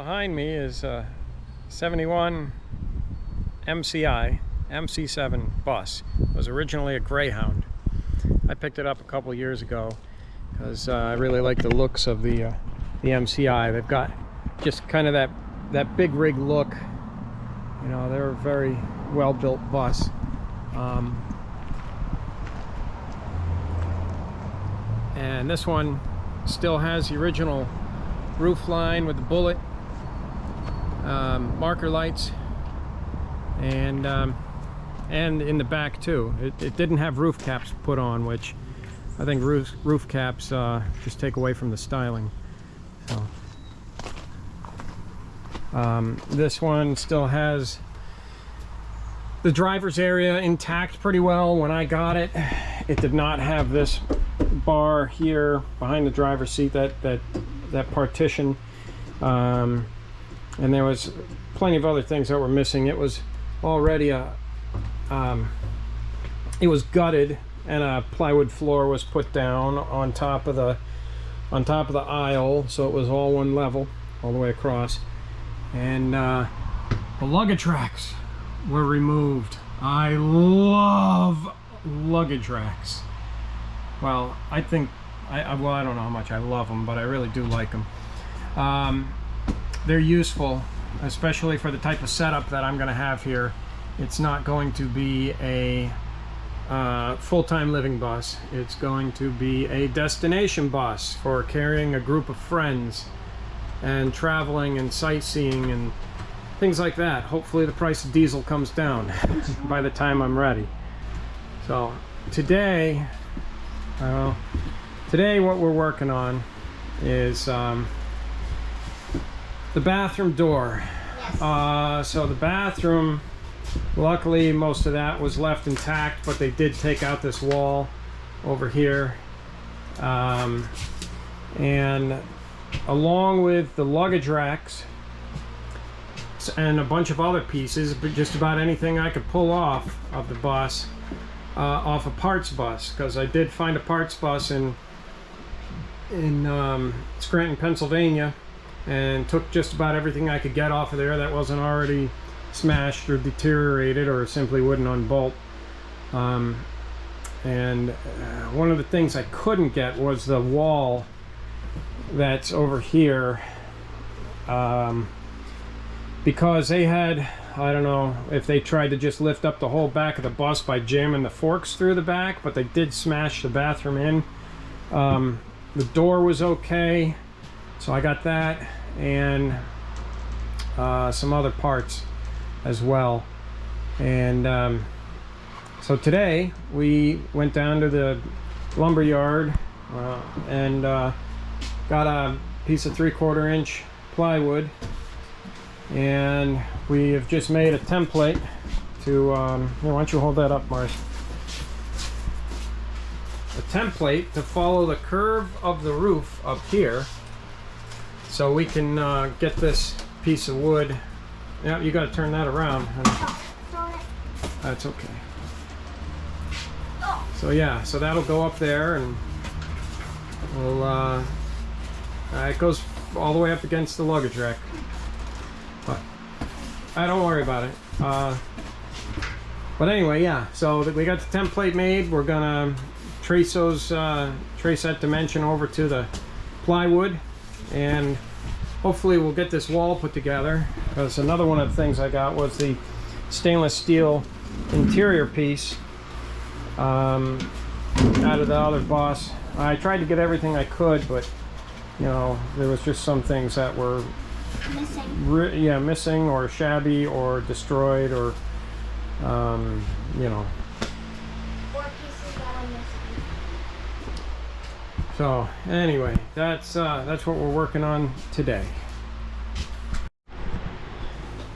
behind me is a 71 MCI MC-7 bus. It was originally a Greyhound. I picked it up a couple years ago because I really like the looks of the MCI. They've got just kind of that big rig look. You know, they're a very well built bus. And this one still has the original roof line with the bullet marker lights, and in the back too. It didn't have roof caps put on, which I think roof caps just take away from the styling. So this one still has the driver's area intact pretty well. When I got it, it did not have this bar here behind the driver's seat, that partition, and there was plenty of other things that were missing. It was already it was gutted, and a plywood floor was put down on top of the aisle, so it was all one level all the way across. And the luggage racks were removed. I love luggage racks. Well, I think well, I don't know how much I love them, but I really do like them. They're useful, especially for the type of setup that I'm going to have here. It's not going to be a full-time living bus. It's going to be a destination bus for carrying a group of friends and traveling and sightseeing and things like that. Hopefully the price of diesel comes down by the time I'm ready. So today what we're working on is the bathroom door. Yes. So the bathroom, luckily most of that was left intact, but they did take out this wall over here, and along with the luggage racks and a bunch of other pieces, but just about anything I could pull off of the bus, off a parts bus, because I did find a parts bus in Scranton, Pennsylvania, and took just about everything I could get off of there that wasn't already smashed or deteriorated or simply wouldn't unbolt. And one of the things I couldn't get was the wall that's over here, because they had, I don't know if they tried to just lift up the whole back of the bus by jamming the forks through the back, but they did smash the bathroom in. The door was okay, so I got that, and some other parts as well. And so today we went down to the lumber yard and got a piece of 3/4 inch plywood, and we have just made a template to here, why don't you hold that up, Mars? A template to follow the curve of the roof up here, so we can get this piece of wood. Yeah, you got to turn that around. That's okay. So yeah, so that'll go up there, and we'll it goes all the way up against the luggage rack, but I don't worry about it. But anyway, yeah, so we got the template made. We're gonna trace that dimension over to the plywood, and hopefully we'll get this wall put together, because another one of the things I got was the stainless steel interior piece out of the other bus. I tried to get everything I could, but you know, there was just some things that were missing or shabby or destroyed, or you know. So anyway, that's what we're working on today.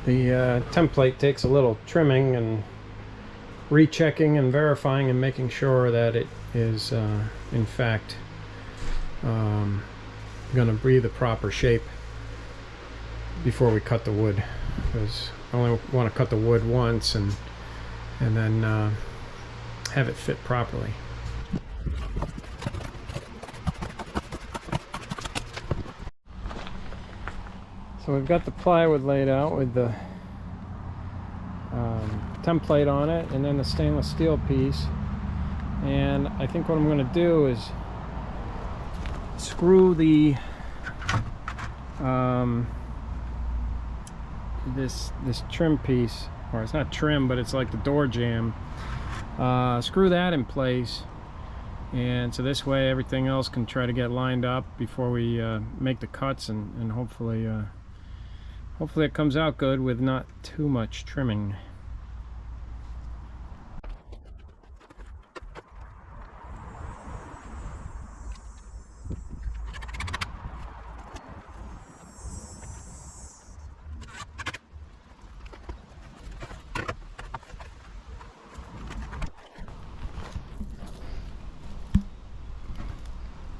The template takes a little trimming and rechecking and verifying and making sure that it is in fact going to be the proper shape before we cut the wood, because I only want to cut the wood once and then have it fit properly. So we've got the plywood laid out with the template on it, and then the stainless steel piece. And I think what I'm going to do is screw the this trim piece, or it's not trim, but it's like the door jamb. Screw that in place, and so this way everything else can try to get lined up before we make the cuts, and hopefully it comes out good with not too much trimming.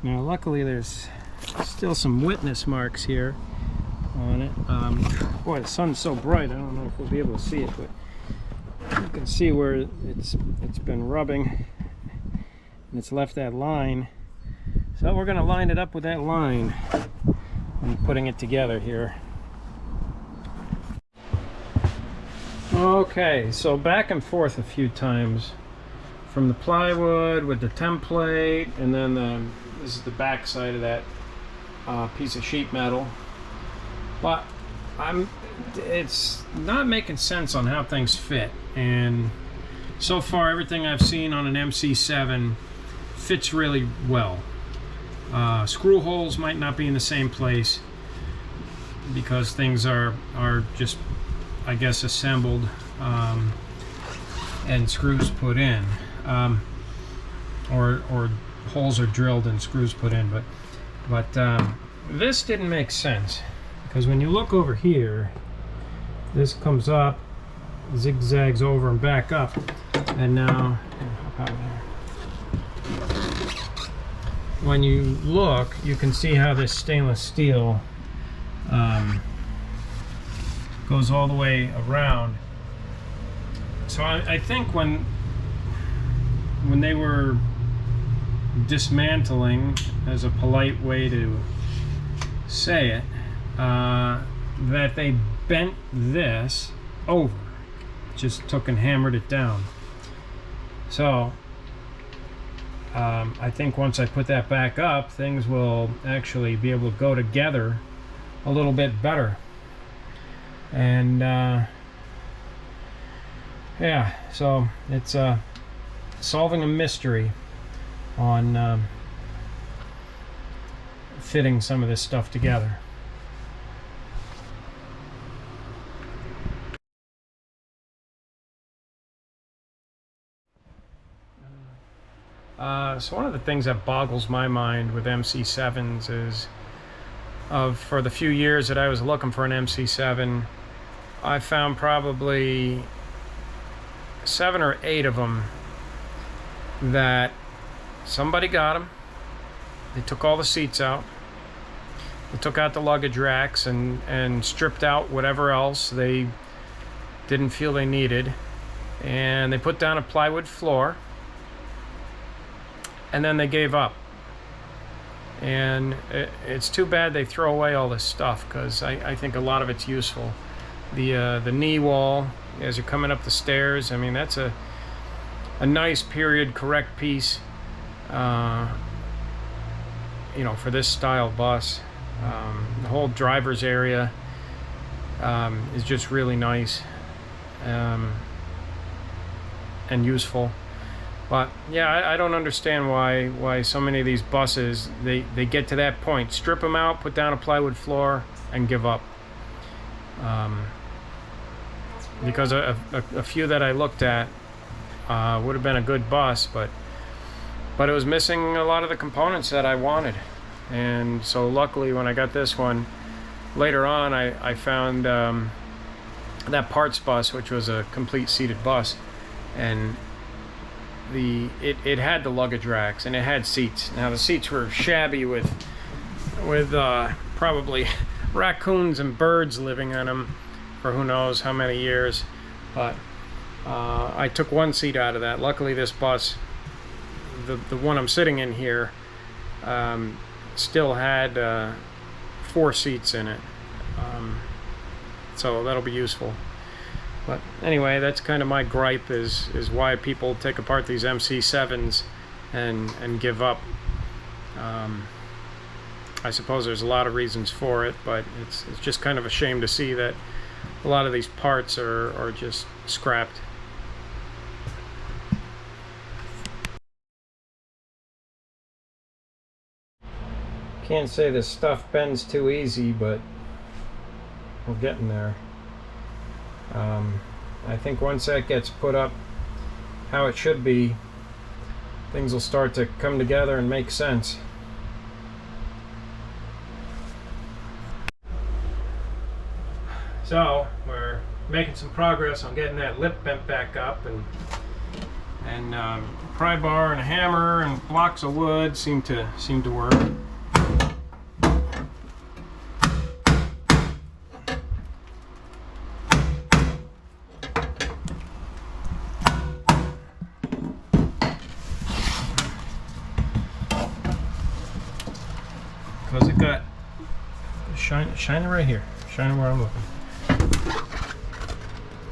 Now luckily there's still some witness marks here on it. Boy, the sun's so bright, I don't know if we'll be able to see it, but you can see where it's been rubbing and it's left that line. So we're going to line it up with that line and putting it together here. Okay, so back and forth a few times from the plywood with the template, and then this is the back side of that piece of sheet metal. But it's not making sense on how things fit, and so far everything I've seen on an MC-7 fits really well. Screw holes might not be in the same place because things are just, I guess, assembled and screws put in, or holes are drilled and screws put in. But this didn't make sense, because when you look over here, this comes up, zigzags over and back up, and now when you look, you can see how this stainless steel goes all the way around. So I think when they were dismantling, as a polite way to say it, that they bent this over, just took and hammered it down. So I think once I put that back up, things will actually be able to go together a little bit better. And yeah, so it's solving a mystery on fitting some of this stuff together. So one of the things that boggles my mind with MC-7s is, for the few years that I was looking for an MC-7, I found probably 7 or 8 of them that somebody got them. They took all the seats out. They took out the luggage racks and stripped out whatever else they didn't feel they needed. And they put down a plywood floor. And then they gave up. And it's too bad they throw away all this stuff, because I think a lot of it's useful. The knee wall, as you're coming up the stairs, I mean, that's a nice period correct piece, you know, for this style bus. The whole driver's area is just really nice and useful. But yeah, I don't understand why so many of these buses, they get to that point, strip them out, put down a plywood floor, and give up. Because a few that I looked at would have been a good bus, but it was missing a lot of the components that I wanted. And so luckily when I got this one, later on I found that parts bus, which was a complete seated bus, and it had the luggage racks and it had seats. Now the seats were shabby with probably raccoons and birds living on them for who knows how many years, but I took one seat out of that. Luckily this bus, the one I'm sitting in here, still had 4 seats in it, So that'll be useful. But anyway, that's kind of my gripe is why people take apart these MC-7s and give up. I suppose there's a lot of reasons for it, but it's just kind of a shame to see that a lot of these parts are just scrapped. Can't say this stuff bends too easy, but we're getting there. I think once that gets put up how it should be, things will start to come together and make sense. So we're making some progress on getting that lip bent back up, and pry bar and a hammer and blocks of wood seem to work. Because it got shine it right here, shine it where I'm looking.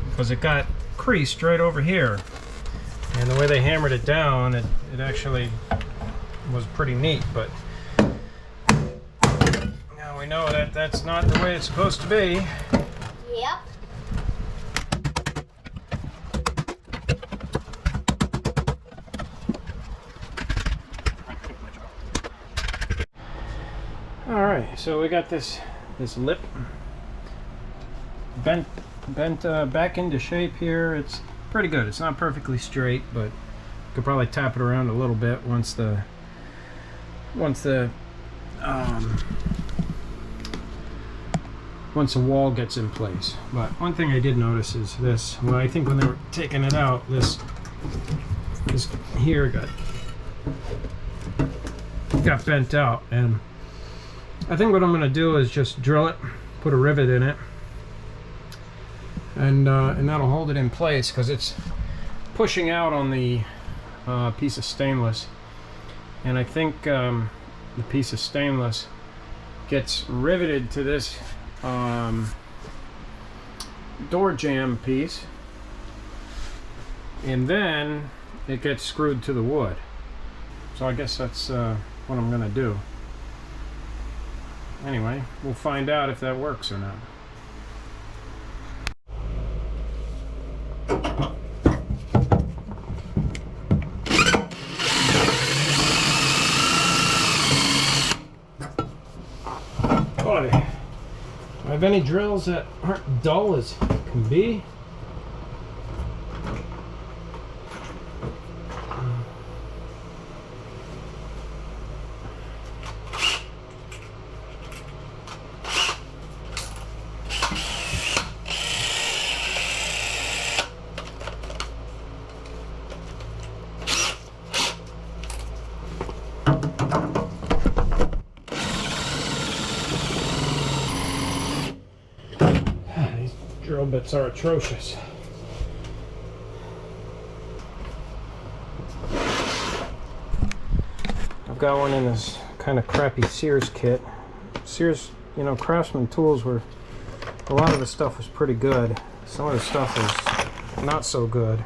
Because it got creased right over here, and the way they hammered it down, it actually was pretty neat. But now we know that that's not the way it's supposed to be. Yep. All right, so we got this lip bent back into shape here. It's pretty good. It's not perfectly straight, but could probably tap it around a little bit once the wall gets in place. But one thing I did notice is this. Well, I think when they were taking it out, this here got bent out, and I think what I'm going to do is just drill it, put a rivet in it, and that'll hold it in place, because it's pushing out on the piece of stainless, and I think the piece of stainless gets riveted to this door jamb piece, and then it gets screwed to the wood. So I guess that's what I'm going to do. Anyway, we'll find out if that works or not. Boy, do I have any drills that aren't dull as can be? Drill bits are atrocious. I've got one in this kind of crappy Sears kit. Sears, you know, Craftsman tools were, a lot of the stuff was pretty good. Some of the stuff was not so good.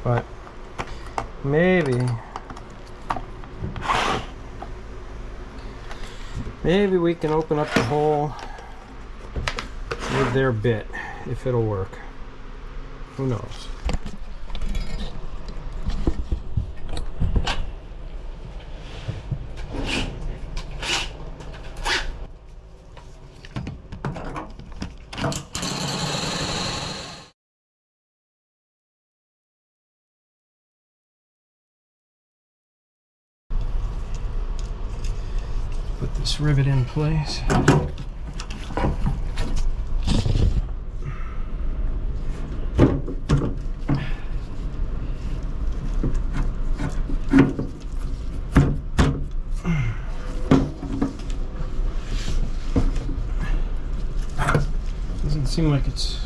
But maybe we can open up the hole with their bit, if it'll work. Who knows? Put this rivet in place. Doesn't seem like it's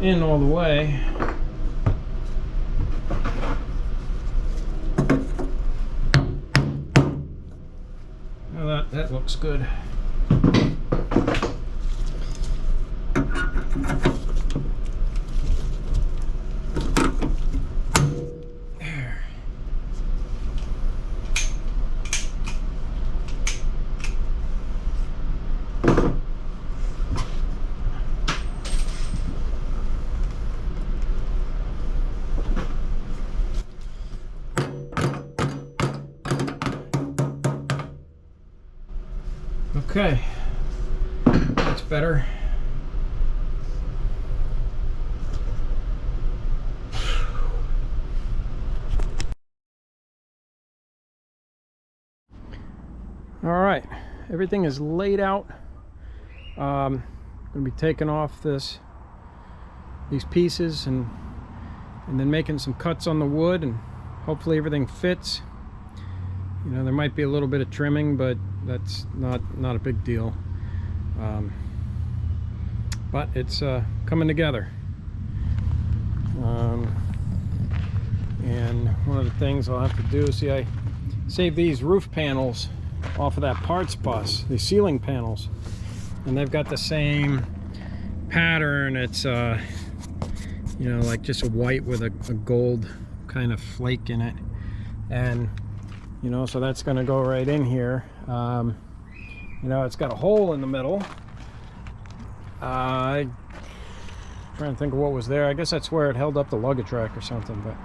in all the way. Well, that looks good. Okay, that's better. All right, everything is laid out. I'm gonna be taking off these pieces and then making some cuts on the wood, and hopefully everything fits. You know, there might be a little bit of trimming, but that's not a big deal. But it's coming together. And one of the things I'll have to do is, see, I saved these roof panels off of that parts bus, the ceiling panels, and they've got the same pattern. It's you know, like just a white with a gold kind of flake in it, and you know, so that's going to go right in here. You know, it's got a hole in the middle. I'm trying to think of what was there. I guess that's where it held up the luggage rack or something, but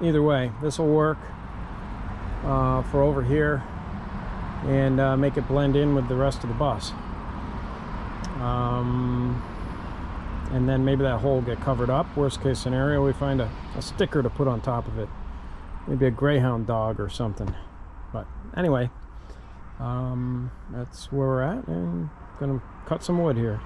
either way, this will work for over here, and make it blend in with the rest of the bus. And then maybe that hole will get covered up. Worst case scenario, we find a sticker to put on top of it, maybe a greyhound dog or something. But anyway, that's where we're at, and I'm gonna cut some wood here.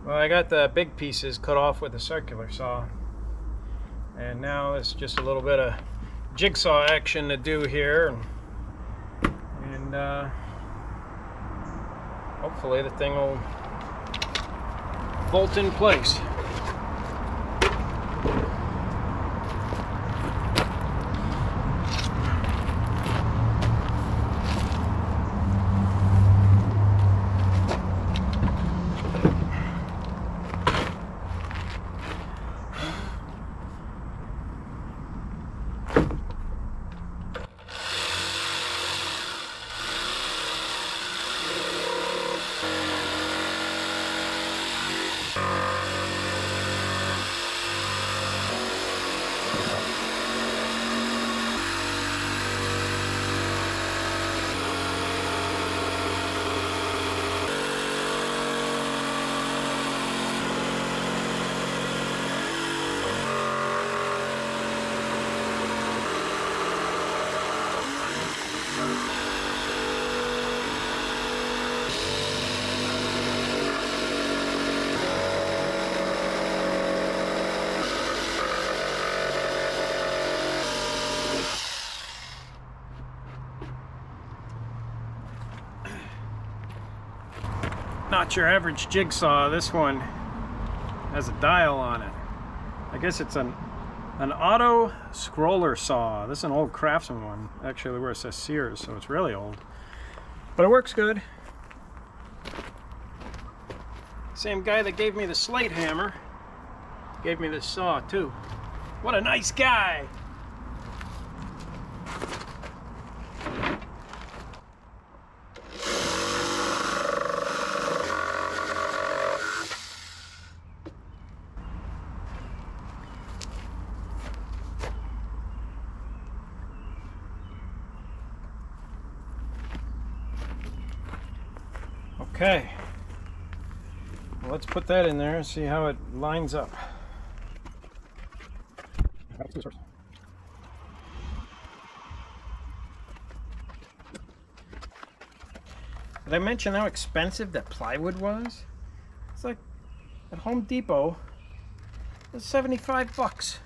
Well, I got the big pieces cut off with a circular saw, and now it's just a little bit of jigsaw action to do here, and hopefully the thing will bolt in place. Not your average jigsaw. This one has a dial on it. I guess it's an auto scroller saw. This is an old Craftsman one, actually, where it says Sears, so it's really old, but it works good. Same guy that gave me the slate hammer gave me this saw too. What a nice guy. Okay, well, let's put that in there and see how it lines up. Did I mention how expensive that plywood was? It's like at Home Depot, it's 75 bucks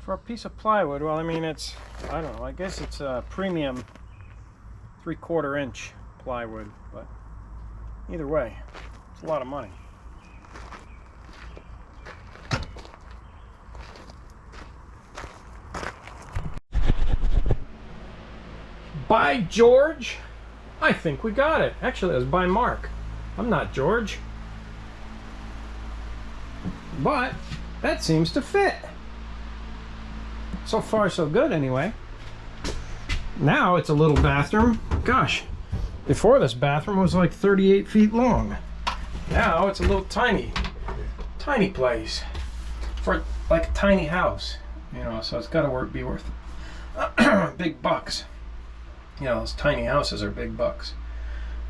for a piece of plywood. Well, I mean, it's, I don't know, I guess it's a premium 3/4 inch plywood, but either way, it's a lot of money. By George, I think we got it. Actually, it was by Mark. I'm not George. But that seems to fit. So far, so good anyway. Now it's a little bathroom. Gosh, before this bathroom was like 38 feet long. Now it's a little tiny place for like a tiny house, you know, so it's got to be worth big bucks. You know, those tiny houses are big bucks.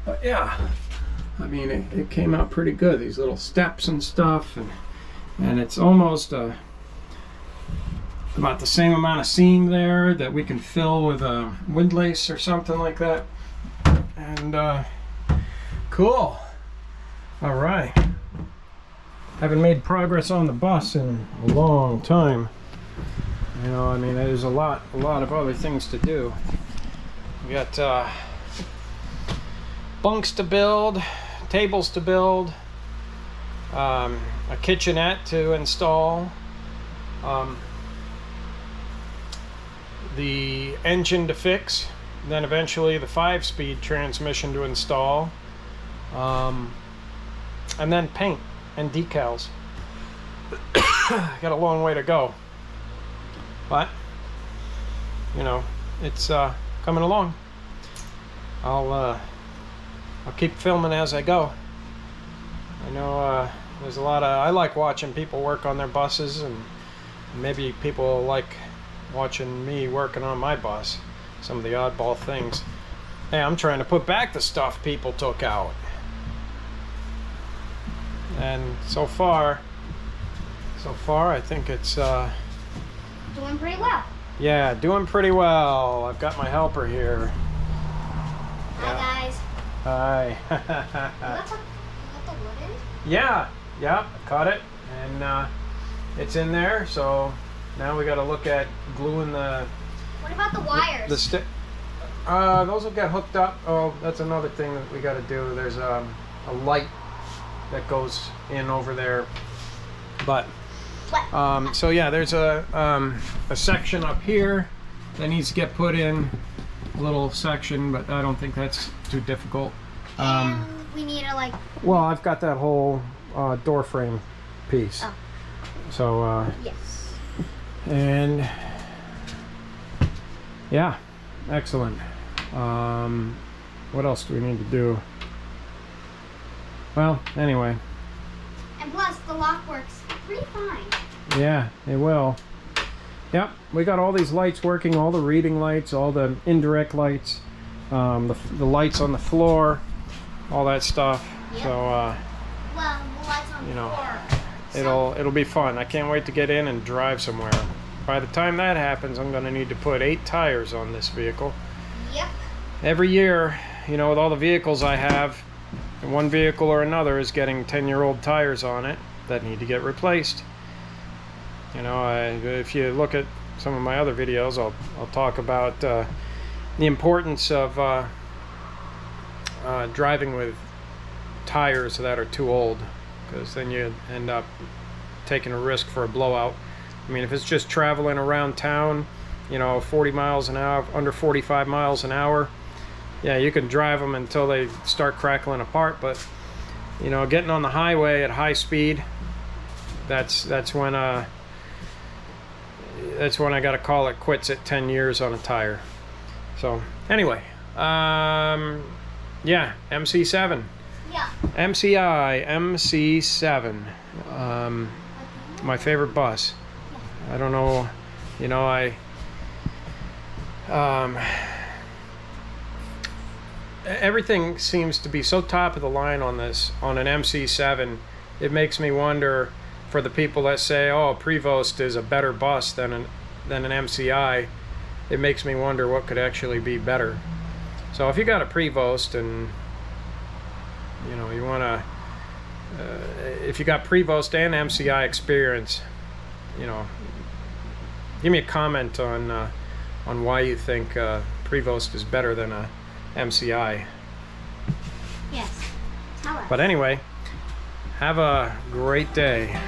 But yeah, I mean, it came out pretty good. These little steps and stuff, and it's almost about the same amount of seam there that we can fill with a windlace or something like that. And cool. All right. Haven't made progress on the bus in a long time. You know, I mean, there's a lot of other things to do. We got bunks to build, tables to build, a kitchenette to install, the engine to fix, then eventually the 5-speed transmission to install, and then paint and decals. Got a long way to go, but you know, it's coming along. I'll keep filming as I go. I know there's a lot of, I like watching people work on their buses, and maybe people like watching me working on my bus, some of the oddball things. Hey, I'm trying to put back the stuff people took out, and so far I think it's doing pretty well. Yeah, doing pretty well. I've got my helper here. Hi guys. Hi. You got the wood in? Yeah, I caught it, and it's in there. So now we got to look at gluing the. What about the wires? The stick. Those will get hooked up. Oh, that's another thing that we got to do. There's a light that goes in over there, but. So yeah, there's a section up here that needs to get put in, a little section, but I don't think that's too difficult. And we need to like. Well, I've got that whole door frame piece. Oh. So Yes. and yeah, excellent. What else do we need to do? Well, anyway. And plus, the lock works pretty fine. Yeah, it will. Yep, we got all these lights working, all the reading lights, all the indirect lights, the lights on the floor, all that stuff. Yep. So, Well, the lights on you the know, floor. it'll be fun. I can't wait to get in and drive somewhere. By the time that happens, I'm going to need to put 8 tires on this vehicle. Yep. Every year, you know, with all the vehicles I have, one vehicle or another is getting 10-year-old tires on it that need to get replaced. You know, if you look at some of my other videos, I'll talk about the importance of driving with tires that are too old, because then you end up taking a risk for a blowout. I mean, if it's just traveling around town, you know, 40 miles an hour, under 45 miles an hour, yeah, you can drive them until they start crackling apart. But you know, getting on the highway at high speed, that's when I got to call it quits at 10 years on a tire. So anyway, yeah, MC-7. Yeah. MCI MC-7. My favorite bus. I don't know, you know, everything seems to be so top of the line on an MC-7. It makes me wonder, for the people that say, oh, Prevost is a better bus than an MCI, it makes me wonder what could actually be better. So if you got a Prevost and you know you want to, if you got Prevost and MCI experience, you know, give me a comment on why you think Prevost is better than a MCI. Yes. Tell us. But anyway, have a great day.